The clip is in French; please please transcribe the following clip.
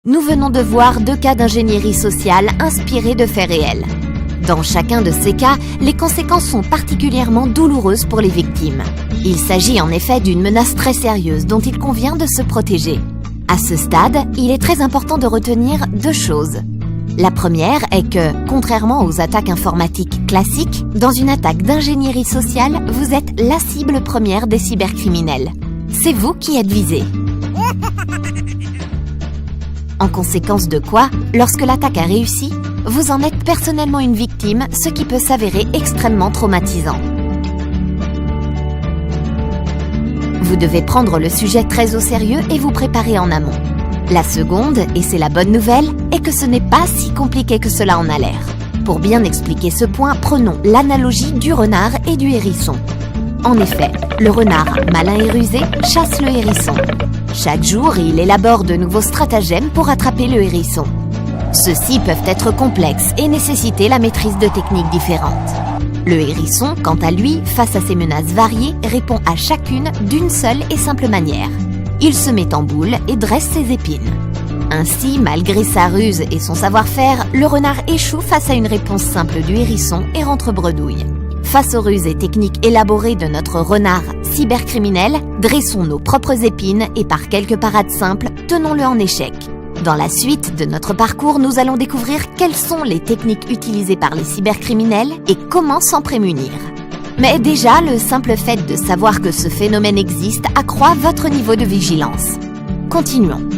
Nous venons de voir 2 cas d'ingénierie sociale inspirés de faits réels. Dans chacun de ces cas, les conséquences sont particulièrement douloureuses pour les victimes. Il s'agit en effet d'une menace très sérieuse dont il convient de se protéger. À ce stade, il est très important de retenir 2 choses. La première est que, contrairement aux attaques informatiques classiques, dans une attaque d'ingénierie sociale, vous êtes la cible première des cybercriminels. C'est vous qui êtes visé. En conséquence de quoi, lorsque l'attaque a réussi, vous en êtes personnellement une victime, ce qui peut s'avérer extrêmement traumatisant. Vous devez prendre le sujet très au sérieux et vous préparer en amont. La seconde, et c'est la bonne nouvelle, est que ce n'est pas si compliqué que cela en a l'air. Pour bien expliquer ce point, prenons l'analogie du renard et du hérisson. En effet, le renard, malin et rusé, chasse le hérisson. Chaque jour, il élabore de nouveaux stratagèmes pour attraper le hérisson. Ceux-ci peuvent être complexes et nécessiter la maîtrise de techniques différentes. Le hérisson, quant à lui, face à ces menaces variées, répond à chacune d'une seule et simple manière. Il se met en boule et dresse ses épines. Ainsi, malgré sa ruse et son savoir-faire, le renard échoue face à une réponse simple du hérisson et rentre bredouille. Face aux ruses et techniques élaborées de notre renard cybercriminel, dressons nos propres épines et par quelques parades simples, tenons-le en échec. Dans la suite de notre parcours, nous allons découvrir quelles sont les techniques utilisées par les cybercriminels et comment s'en prémunir. Mais déjà, le simple fait de savoir que ce phénomène existe accroît votre niveau de vigilance. Continuons.